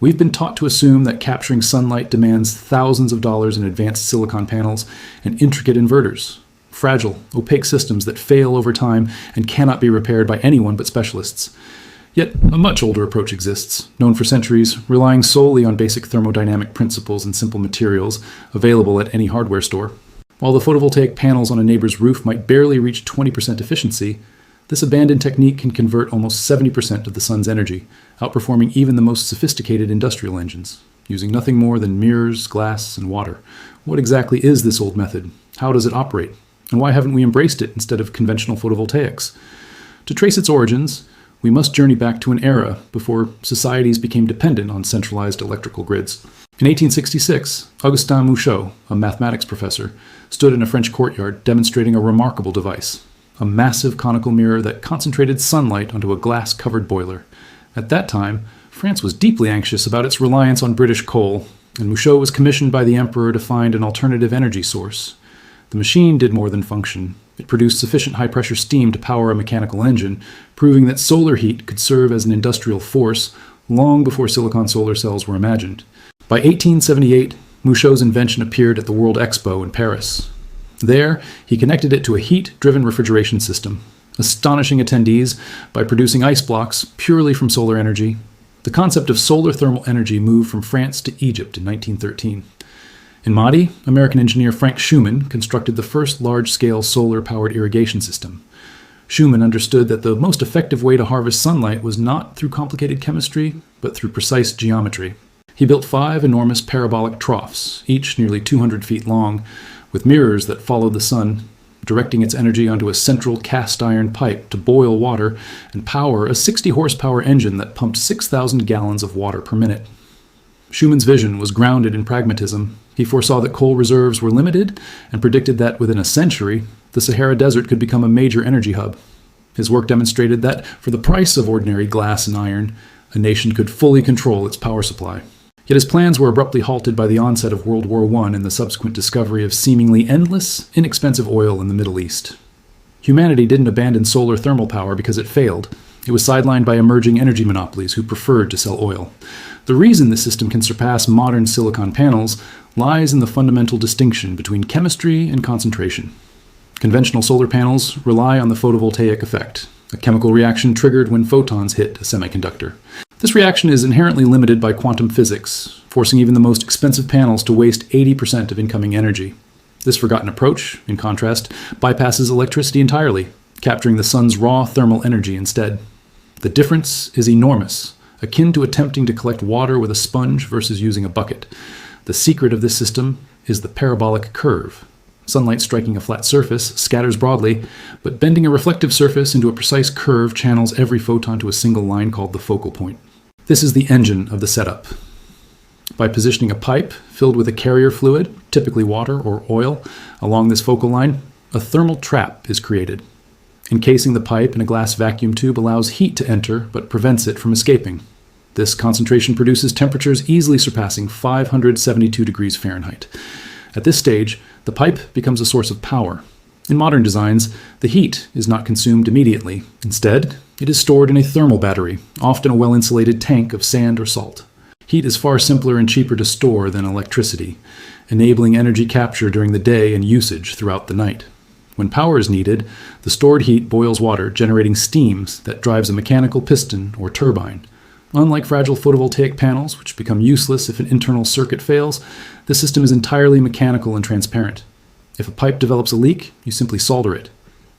We've been taught to assume that capturing sunlight demands thousands of dollars in advanced silicon panels and intricate inverters, fragile, opaque systems that fail over time and cannot be repaired by anyone but specialists. Yet a much older approach exists, known for centuries, relying solely on basic thermodynamic principles and simple materials available at any hardware store. While the photovoltaic panels on a neighbor's roof might barely reach 20% efficiency, this abandoned technique can convert almost 70% of the sun's energy, outperforming even the most sophisticated industrial engines, using nothing more than mirrors, glass, and water. What exactly is this old method? How does it operate? And why haven't we embraced it instead of conventional photovoltaics? To trace its origins, we must journey back to an era before societies became dependent on centralized electrical grids. In 1866, Augustin Mouchot, a mathematics professor, stood in a French courtyard demonstrating a remarkable device, a massive conical mirror that concentrated sunlight onto a glass-covered boiler. At that time, France was deeply anxious about its reliance on British coal, and Mouchot was commissioned by the emperor to find an alternative energy source. The machine did more than function. It produced sufficient high-pressure steam to power a mechanical engine, proving that solar heat could serve as an industrial force long before silicon solar cells were imagined. By 1878, Mouchot's invention appeared at the World Expo in Paris. There, he connected it to a heat-driven refrigeration system, astonishing attendees by producing ice blocks purely from solar energy. The concept of solar thermal energy moved from France to Egypt in 1913. In Madi, American engineer Frank Schumann constructed the first large-scale solar-powered irrigation system. Schumann understood that the most effective way to harvest sunlight was not through complicated chemistry, but through precise geometry. He built 5 enormous parabolic troughs, each nearly 200 feet long, with mirrors that followed the sun, directing its energy onto a central cast-iron pipe to boil water and power a 60-horsepower engine that pumped 6,000 gallons of water per minute. Schumann's vision was grounded in pragmatism. He foresaw that coal reserves were limited and predicted that within a century, the Sahara Desert could become a major energy hub. His work demonstrated that, for the price of ordinary glass and iron, a nation could fully control its power supply. Yet his plans were abruptly halted by the onset of World War I and the subsequent discovery of seemingly endless, inexpensive oil in the Middle East. Humanity didn't abandon solar thermal power because it failed. It was sidelined by emerging energy monopolies who preferred to sell oil. The reason this system can surpass modern silicon panels lies in the fundamental distinction between chemistry and concentration. Conventional solar panels rely on the photovoltaic effect, a chemical reaction triggered when photons hit a semiconductor. This reaction is inherently limited by quantum physics, forcing even the most expensive panels to waste 80% of incoming energy. This forgotten approach, in contrast, bypasses electricity entirely, capturing the sun's raw thermal energy instead. The difference is enormous, akin to attempting to collect water with a sponge versus using a bucket. The secret of this system is the parabolic curve. Sunlight striking a flat surface scatters broadly, but bending a reflective surface into a precise curve channels every photon to a single line called the focal point. This is the engine of the setup. By positioning a pipe filled with a carrier fluid, typically water or oil, along this focal line, a thermal trap is created. Encasing the pipe in a glass vacuum tube allows heat to enter but prevents it from escaping. This concentration produces temperatures easily surpassing 572 degrees Fahrenheit. At this stage, the pipe becomes a source of power. In modern designs, the heat is not consumed immediately. Instead, it is stored in a thermal battery, often a well-insulated tank of sand or salt. Heat is far simpler and cheaper to store than electricity, enabling energy capture during the day and usage throughout the night. When power is needed, the stored heat boils water, generating steam that drives a mechanical piston or turbine. Unlike fragile photovoltaic panels, which become useless if an internal circuit fails, the system is entirely mechanical and transparent. If a pipe develops a leak, you simply solder it.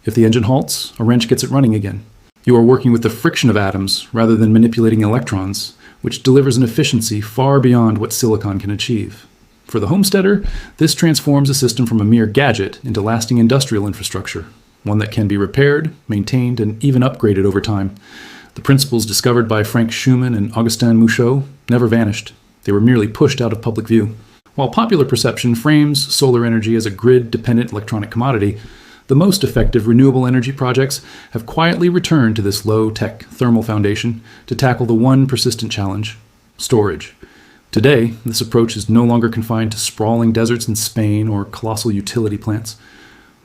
If the engine halts, a wrench gets it running again. You are working with the friction of atoms rather than manipulating electrons, which delivers an efficiency far beyond what silicon can achieve. For the homesteader, this transforms a system from a mere gadget into lasting industrial infrastructure, one that can be repaired, maintained, and even upgraded over time. The principles discovered by Frank Schumann and Augustin Mouchot never vanished. They were merely pushed out of public view. While popular perception frames solar energy as a grid-dependent electronic commodity, the most effective renewable energy projects have quietly returned to this low-tech thermal foundation to tackle the one persistent challenge: storage. Today, this approach is no longer confined to sprawling deserts in Spain or colossal utility plants.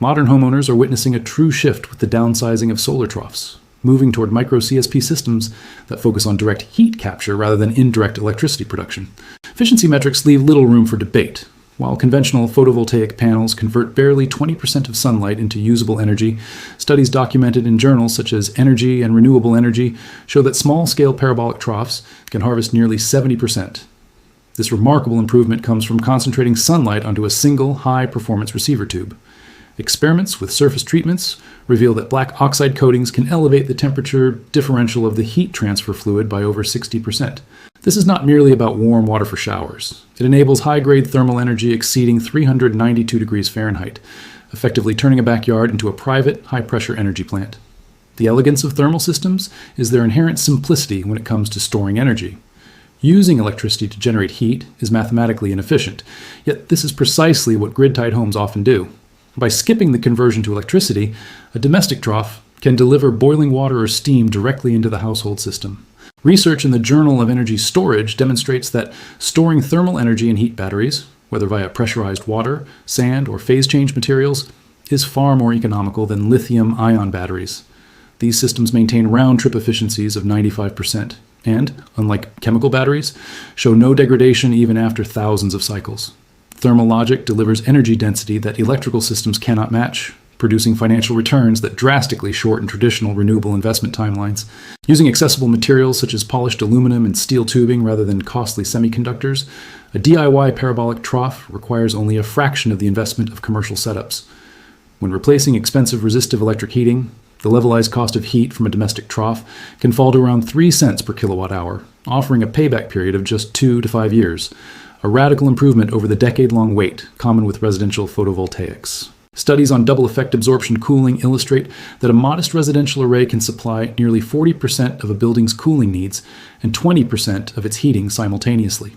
Modern homeowners are witnessing a true shift with the downsizing of solar troughs. moving toward micro CSP systems that focus on direct heat capture rather than indirect electricity production. Efficiency metrics leave little room for debate. While conventional photovoltaic panels convert barely 20% of sunlight into usable energy, studies documented in journals such as Energy and Renewable Energy show that small-scale parabolic troughs can harvest nearly 70%. This remarkable improvement comes from concentrating sunlight onto a single high-performance receiver tube. Experiments with surface treatments reveal that black oxide coatings can elevate the temperature differential of the heat transfer fluid by over 60%. This is not merely about warm water for showers. It enables high-grade thermal energy exceeding 392 degrees Fahrenheit, effectively turning a backyard into a private, high-pressure energy plant. The elegance of thermal systems is their inherent simplicity when it comes to storing energy. Using electricity to generate heat is mathematically inefficient, yet this is precisely what grid-tied homes often do. By skipping the conversion to electricity, a domestic trough can deliver boiling water or steam directly into the household system. Research in the Journal of Energy Storage demonstrates that storing thermal energy in heat batteries, whether via pressurized water, sand, or phase change materials, is far more economical than lithium-ion batteries. These systems maintain round-trip efficiencies of 95%, and, unlike chemical batteries, show no degradation even after thousands of cycles. Thermal logic delivers energy density that electrical systems cannot match, producing financial returns that drastically shorten traditional renewable investment timelines. Using accessible materials such as polished aluminum and steel tubing rather than costly semiconductors, a DIY parabolic trough requires only a fraction of the investment of commercial setups. When replacing expensive resistive electric heating, the levelized cost of heat from a domestic trough can fall to around 3 cents per kilowatt hour, offering a payback period of just 2 to 5 years, a radical improvement over the decade-long wait common with residential photovoltaics. Studies on double effect absorption cooling illustrate that a modest residential array can supply nearly 40% of a building's cooling needs and 20% of its heating simultaneously.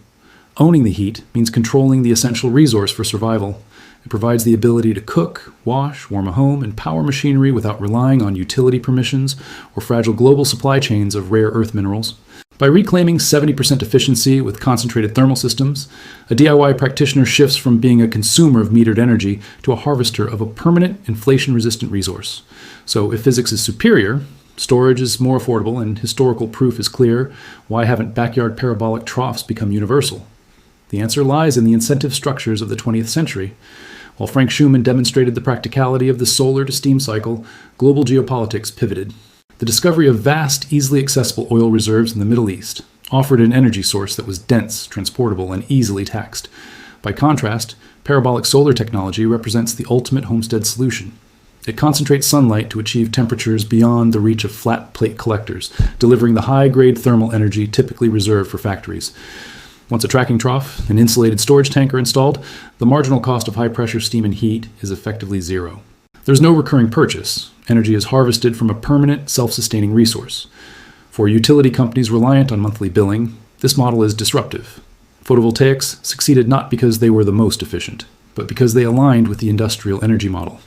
Owning the heat means controlling the essential resource for survival. It provides the ability to cook, wash, warm a home, and power machinery without relying on utility permissions or fragile global supply chains of rare earth minerals. By reclaiming 70% efficiency with concentrated thermal systems, a DIY practitioner shifts from being a consumer of metered energy to a harvester of a permanent, inflation-resistant resource. So if physics is superior, storage is more affordable, and historical proof is clear, why haven't backyard parabolic troughs become universal? The answer lies in the incentive structures of the 20th century. While Frank Schumann demonstrated the practicality of the solar to steam cycle, global geopolitics pivoted. The discovery of vast, easily accessible oil reserves in the Middle East offered an energy source that was dense, transportable, and easily taxed. By contrast, parabolic solar technology represents the ultimate homestead solution. It concentrates sunlight to achieve temperatures beyond the reach of flat plate collectors, delivering the high-grade thermal energy typically reserved for factories. Once a tracking trough and insulated storage tank are installed, the marginal cost of high-pressure steam and heat is effectively zero. There's no recurring purchase. Energy is harvested from a permanent, self-sustaining resource. For utility companies reliant on monthly billing, this model is disruptive. Photovoltaics succeeded not because they were the most efficient, but because they aligned with the industrial energy model.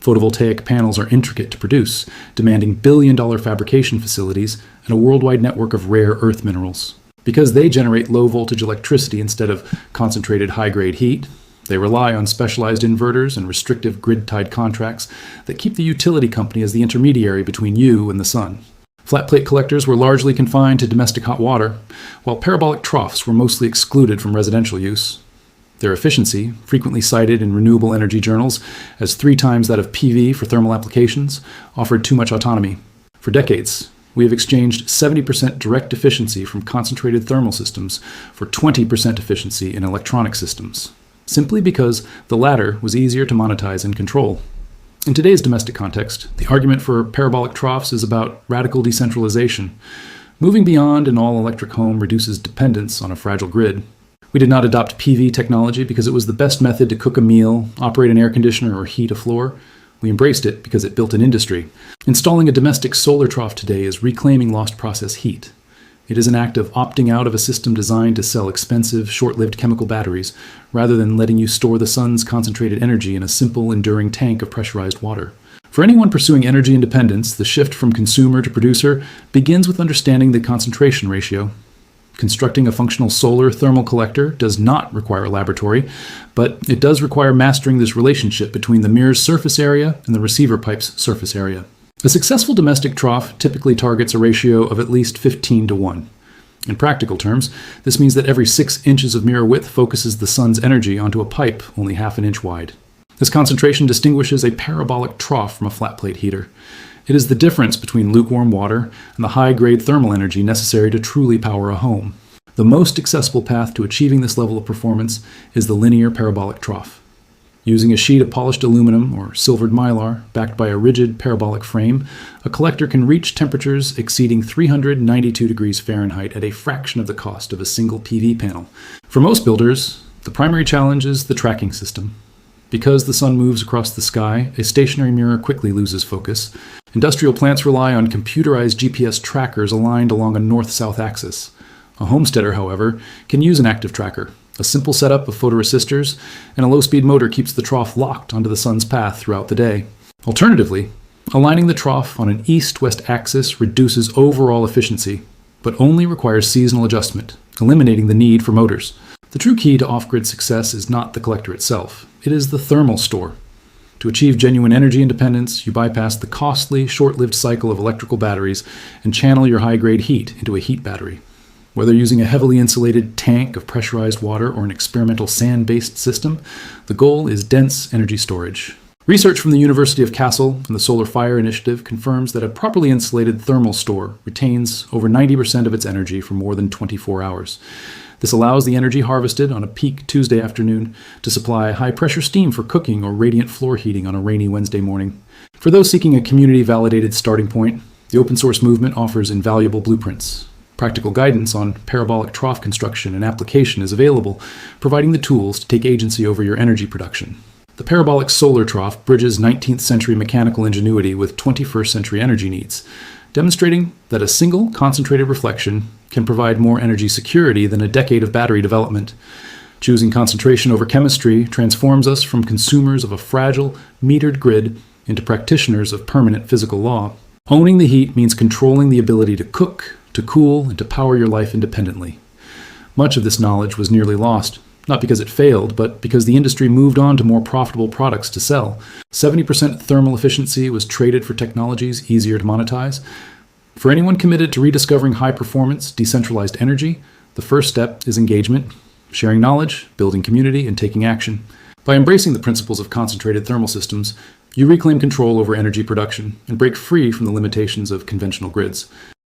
Photovoltaic panels are intricate to produce, demanding billion-dollar fabrication facilities and a worldwide network of rare earth minerals. Because they generate low-voltage electricity instead of concentrated high-grade heat, they rely on specialized inverters and restrictive grid-tied contracts that keep the utility company as the intermediary between you and the sun. Flat plate collectors were largely confined to domestic hot water, while parabolic troughs were mostly excluded from residential use. Their efficiency, frequently cited in renewable energy journals as 3 times that of PV for thermal applications, offered too much autonomy. For decades, we have exchanged 70% direct efficiency from concentrated thermal systems for 20% efficiency in electronic systems, simply because the latter was easier to monetize and control. In today's domestic context, the argument for parabolic troughs is about radical decentralization. Moving beyond an all-electric home reduces dependence on a fragile grid. We did not adopt PV technology because it was the best method to cook a meal, operate an air conditioner, or heat a floor. We embraced it because it built an industry. Installing a domestic solar trough today is reclaiming lost process heat. It is an act of opting out of a system designed to sell expensive, short-lived chemical batteries, rather than letting you store the sun's concentrated energy in a simple, enduring tank of pressurized water. For anyone pursuing energy independence, the shift from consumer to producer begins with understanding the concentration ratio. Constructing a functional solar thermal collector does not require a laboratory, but it does require mastering this relationship between the mirror's surface area and the receiver pipe's surface area. A successful domestic trough typically targets a ratio of at least 15 to 1. In practical terms, this means that every 6 inches of mirror width focuses the sun's energy onto a pipe only half an inch wide. This concentration distinguishes a parabolic trough from a flat plate heater. It is the difference between lukewarm water and the high-grade thermal energy necessary to truly power a home. The most accessible path to achieving this level of performance is the linear parabolic trough. Using a sheet of polished aluminum or silvered mylar backed by a rigid parabolic frame, a collector can reach temperatures exceeding 392 degrees Fahrenheit at a fraction of the cost of a single PV panel. For most builders, the primary challenge is the tracking system. Because the sun moves across the sky, a stationary mirror quickly loses focus. Industrial plants rely on computerized GPS trackers aligned along a north-south axis. A homesteader, however, can use an active tracker. A simple setup of photoresistors and a low-speed motor keeps the trough locked onto the sun's path throughout the day. Alternatively, aligning the trough on an east-west axis reduces overall efficiency, but only requires seasonal adjustment, eliminating the need for motors. The true key to off-grid success is not the collector itself. It is the thermal store. To achieve genuine energy independence, you bypass the costly, short-lived cycle of electrical batteries and channel your high-grade heat into a heat battery. Whether using a heavily insulated tank of pressurized water or an experimental sand-based system, the goal is dense energy storage. Research from the University of Kassel and the Solar Fire Initiative confirms that a properly insulated thermal store retains over 90% of its energy for more than 24 hours. This allows the energy harvested on a peak Tuesday afternoon to supply high-pressure steam for cooking or radiant floor heating on a rainy Wednesday morning. For those seeking a community-validated starting point, the open-source movement offers invaluable blueprints. Practical guidance on parabolic trough construction and application is available, providing the tools to take agency over your energy production. The parabolic solar trough bridges 19th century mechanical ingenuity with 21st century energy needs, demonstrating that a single concentrated reflection can provide more energy security than a decade of battery development. Choosing concentration over chemistry transforms us from consumers of a fragile, metered grid into practitioners of permanent physical law. Owning the heat means controlling the ability to cook, to cool, and to power your life independently. Much of this knowledge was nearly lost, not because it failed, but because the industry moved on to more profitable products to sell. 70% thermal efficiency was traded for technologies easier to monetize. For anyone committed to rediscovering high-performance, decentralized energy, the first step is engagement, sharing knowledge, building community, and taking action. By embracing the principles of concentrated thermal systems, you reclaim control over energy production and break free from the limitations of conventional grids.